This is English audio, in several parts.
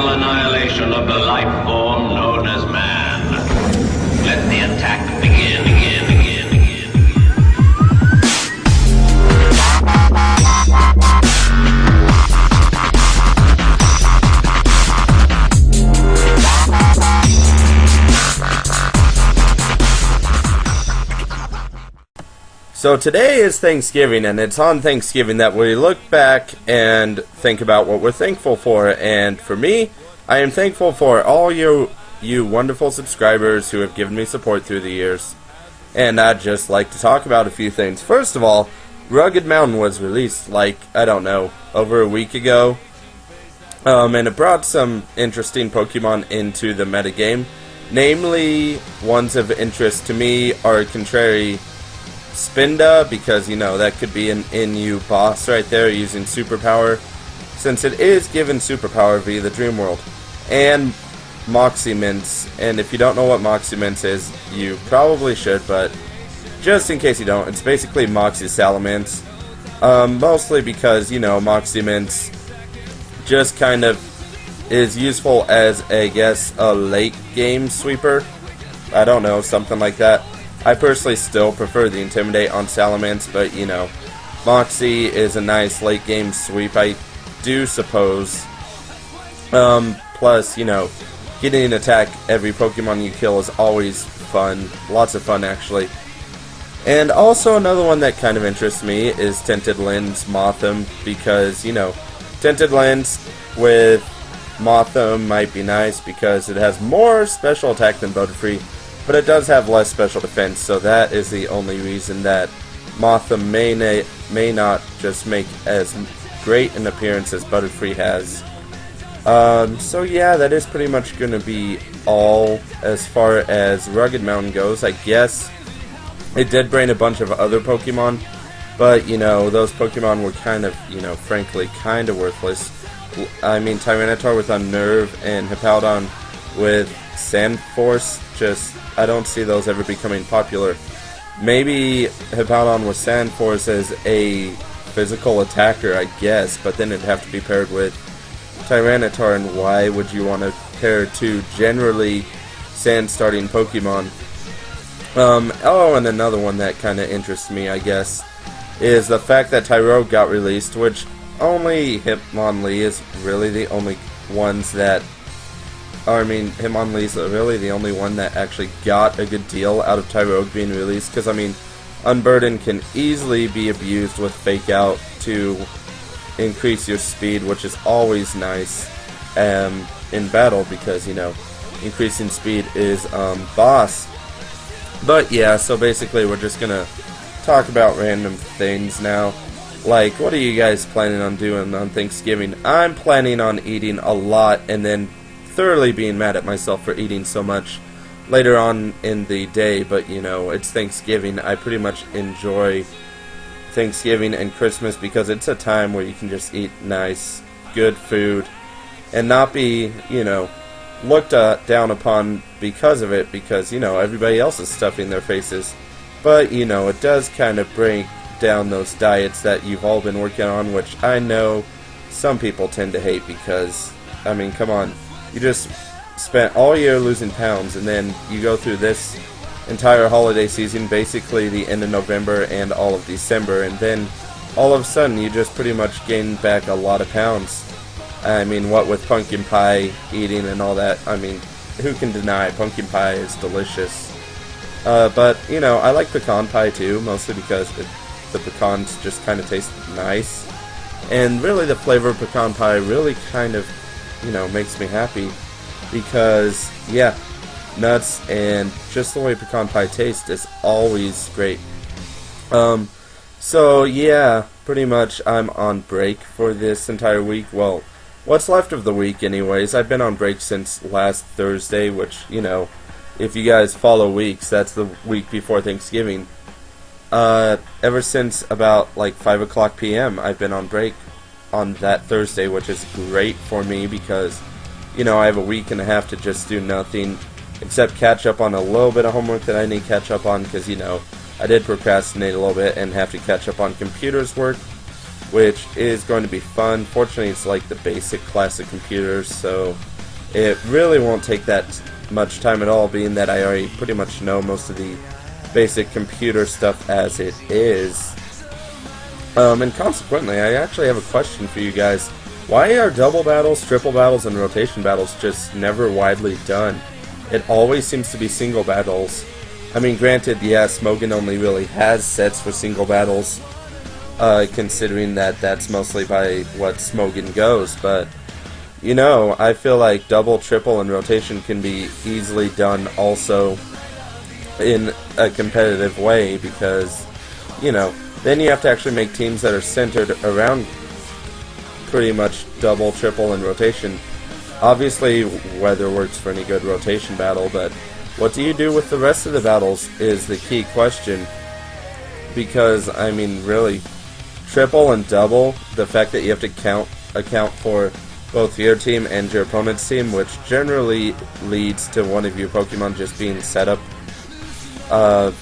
final annihilation of the life form known as man. Let the attack begin. So today is Thanksgiving, and it's on Thanksgiving that we look back and think about what we're thankful for. And for me, I am thankful for all you wonderful subscribers who have given me support through the years. And I'd just like to talk about a few things. First of all, Rugged Mountain was released over a week ago. And it brought some interesting Pokemon into the metagame. Namely, ones of interest to me are Contrary Spinda, because, that could be an NU boss right there using superpower, since it is given superpower via the Dream World. And Moxie Mints, and if you don't know what Moxie Mints is, you probably should, but just in case you don't, it's basically Moxie Salamence. Mostly because, Moxie Mints just kind of is useful as, a late game sweeper. I don't know, something like that. I personally still prefer the Intimidate on Salamence, but, Moxie is a nice late game sweep, I do suppose. Plus, getting an attack every Pokemon you kill is always fun. Lots of fun, actually. And also another one that kind of interests me is Tinted Lens Mothim, because, Tinted Lens with Mothim might be nice because it has more special attack than Butterfree, but it does have less special defense, so that is the only reason that Mothim may not just make as great an appearance as Butterfree has. So yeah, that is pretty much going to be all as far as Rugged Mountain goes. I guess it did bring a bunch of other Pokemon, but, those Pokemon were kind of, frankly, kind of worthless. I mean, Tyranitar with Unnerve and Hippowdon with Sandforce, I don't see those ever becoming popular. Maybe Hippowdon with Sandforce as a physical attacker, I guess, but then it'd have to be paired with Tyranitar, and why would you want to pair two generally sand-starting Pokemon? And another one that kind of interests me, I guess, is the fact that Tyrogue got released, which only Hitmonlee is really the only ones that Hitmonlee is really the only one that actually got a good deal out of Tyrogue being released, because, Unburden can easily be abused with Fake Out to increase your speed, which is always nice in battle, because, increasing speed is boss. But yeah, so basically we're just gonna talk about random things now. Like, what are you guys planning on doing on Thanksgiving? I'm planning on eating a lot and then thoroughly being mad at myself for eating so much later on in the day, but it's Thanksgiving. I pretty much enjoy Thanksgiving and Christmas because it's a time where you can just eat nice, good food and not be, looked down upon because of it, because, everybody else is stuffing their faces. But, it does kind of break down those diets that you've all been working on, which I know some people tend to hate because, come on. You just spent all year losing pounds, and then you go through this entire holiday season, basically the end of November and all of December, and then all of a sudden you just pretty much gain back a lot of pounds. What with pumpkin pie eating and all that, who can deny pumpkin pie is delicious. But, I like pecan pie too, mostly because the pecans just kind of taste nice. And really the flavor of pecan pie really kind of makes me happy because, yeah, nuts and just the way pecan pie tastes is always great. So, yeah, pretty much I'm on break for this entire week. Well, what's left of the week anyways. I've been on break since last Thursday, which, if you guys follow weeks, that's the week before Thanksgiving. Ever since about, 5 o'clock p.m., I've been on break on that Thursday, which is great for me because, I have a week and a half to just do nothing except catch up on a little bit of homework that I need to catch up on because, I did procrastinate a little bit and have to catch up on computers work. which is going to be fun. Fortunately, it's like the basic classic computers, so it really won't take that much time at all, being that I already pretty much know most of the basic computer stuff as it is. And consequently, I actually have a question for you guys. Why are double battles, triple battles, and rotation battles just never widely done? It always seems to be single battles. I mean, granted, yeah, Smogon only really has sets for single battles, considering that that's mostly by what Smogon goes, but, you know, I feel like double, triple, and rotation can be easily done also in a competitive way, because, you know, then you have to actually make teams that are centered around pretty much double, triple, and rotation. Obviously, weather works for any good rotation battle, but what do you do with the rest of the battles is the key question. Because, I mean, really, triple and double, the fact that you have to account for both your team and your opponent's team, which generally leads to one of your Pokemon just being set up, a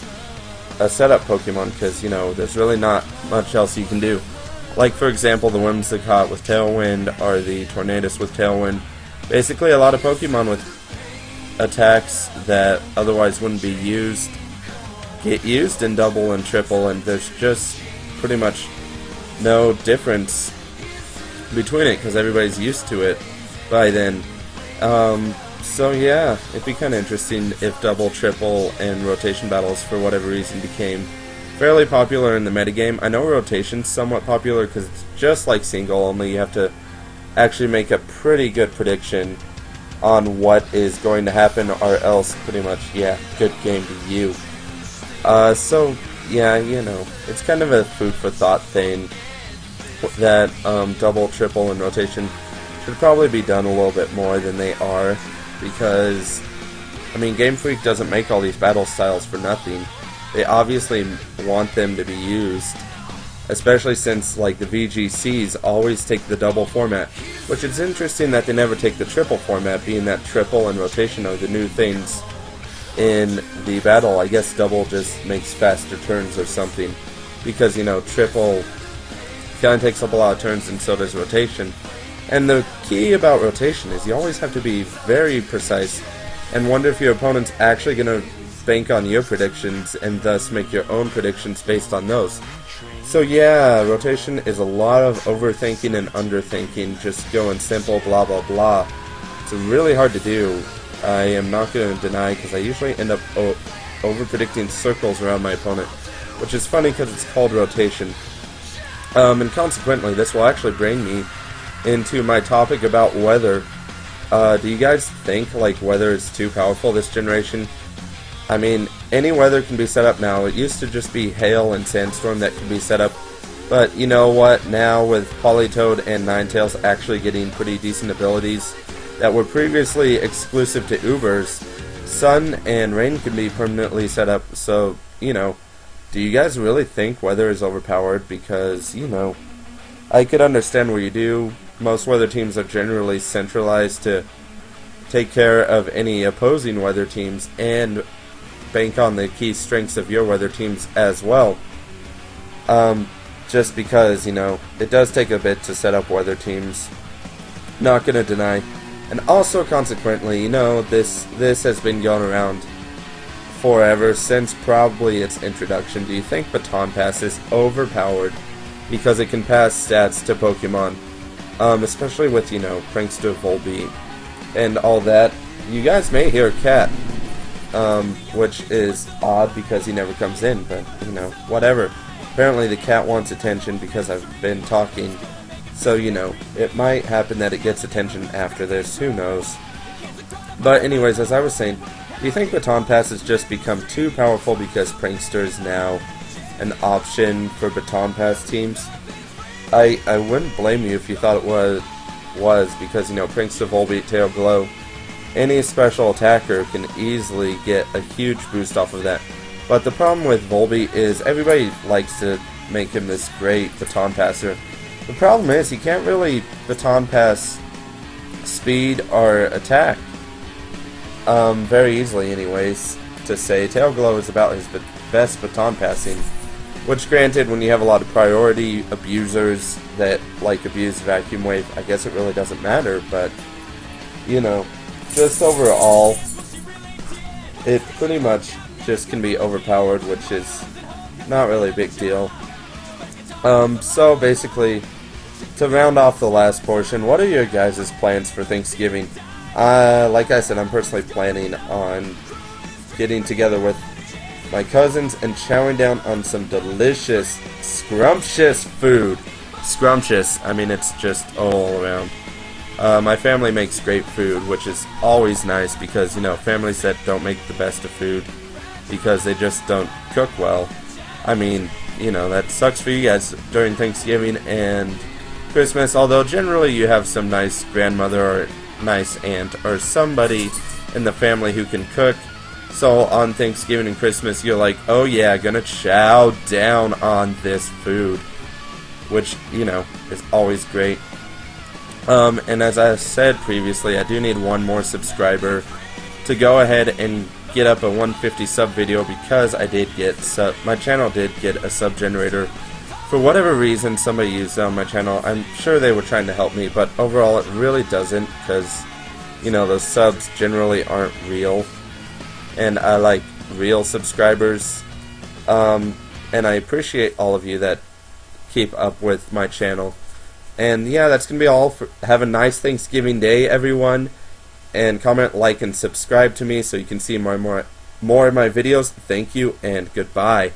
setup Pokemon, because, you know, there's really not much else you can do. Like, for example, the Whimsicott with Tailwind, or the Tornadus with Tailwind. Basically, a lot of Pokemon with attacks that otherwise wouldn't be used get used in double and triple, and there's just pretty much no difference between it, because everybody's used to it by then. So yeah, it'd be kind of interesting if double, triple, and rotation battles, for whatever reason, became fairly popular in the metagame. I know rotation's somewhat popular because it's just like single, only you have to actually make a pretty good prediction on what is going to happen, or else pretty much, yeah, good game to you. So, yeah, you know, it's kind of a food for thought thing that double, triple, and rotation should probably be done a little bit more than they are, because, I mean, Game Freak doesn't make all these battle styles for nothing. They obviously want them to be used, especially since, like, the VGCs always take the double format, which is interesting that they never take the triple format, being that triple and rotation are the new things in the battle. I guess double just makes faster turns or something, because, you know, triple kind of takes up a lot of turns, and so does rotation. And the key about rotation is you always have to be very precise and wonder if your opponent's actually going to bank on your predictions and thus make your own predictions based on those. So yeah, rotation is a lot of overthinking and underthinking, just going simple, blah blah blah. It's really hard to do. I am not going to deny, because I usually end up over-predicting circles around my opponent, which is funny because it's called rotation. And consequently, this will actually bring me into my topic about weather. Do you guys think, like, weather is too powerful this generation? I mean, any weather can be set up now. It used to just be hail and sandstorm that could be set up, but you know what? Now with Politoed and Ninetales actually getting pretty decent abilities that were previously exclusive to Ubers, sun and rain can be permanently set up. So, you know, do you guys really think weather is overpowered? Because, you know, I could understand where you do. Most weather teams are generally centralized to take care of any opposing weather teams and bank on the key strengths of your weather teams as well. Just because, you know, it does take a bit to set up weather teams. Not gonna deny. And also, consequently, you know, this has been going around forever, since probably its introduction. Do you think Baton Pass is overpowered because it can pass stats to Pokemon? Especially with, you know, Prankster Volbeat and all that. You guys may hear a cat. Which is odd because he never comes in, but, you know, whatever. Apparently the cat wants attention because I've been talking, so, you know, it might happen that it gets attention after this, who knows. But anyways, as I was saying, do you think Baton Pass has just become too powerful because Prankster is now an option for Baton Pass teams? I wouldn't blame you if you thought it was because, you know, Prankster, Volbeat, Tail Glow, any special attacker can easily get a huge boost off of that. But the problem with Volbeat is everybody likes to make him this great baton passer. The problem is he can't really baton pass speed or attack very easily anyways, to say. Tail Glow is about his best baton passing. Which, granted, when you have a lot of priority abusers that like abuse Vacuum Wave, I guess it really doesn't matter, but, you know, just overall, it pretty much just can be overpowered, which is not really a big deal. So basically, to round off the last portion, what are your guys' plans for Thanksgiving? Like I said, I'm personally planning on getting together with my cousins and chowing down on some delicious, scrumptious food. Scrumptious, I mean, it's just all around. My family makes great food, which is always nice because, you know, families that don't make the best of food because they just don't cook well. I mean, you know, that sucks for you guys during Thanksgiving and Christmas, although generally you have some nice grandmother or nice aunt or somebody in the family who can cook. So on Thanksgiving and Christmas, you're like, oh yeah, gonna chow down on this food, which, you know, is always great. And as I said previously, I do need one more subscriber to go ahead and get up a 150 sub video because I did get my channel did get a sub generator. For whatever reason, somebody used it on my channel. I'm sure they were trying to help me, but overall it really doesn't because, you know, those subs generally aren't real. And I like real subscribers. And I appreciate all of you that keep up with my channel. And yeah, that's going to be all. Have a nice Thanksgiving Day, everyone. And comment, like, and subscribe to me so you can see more of my videos. Thank you, and goodbye.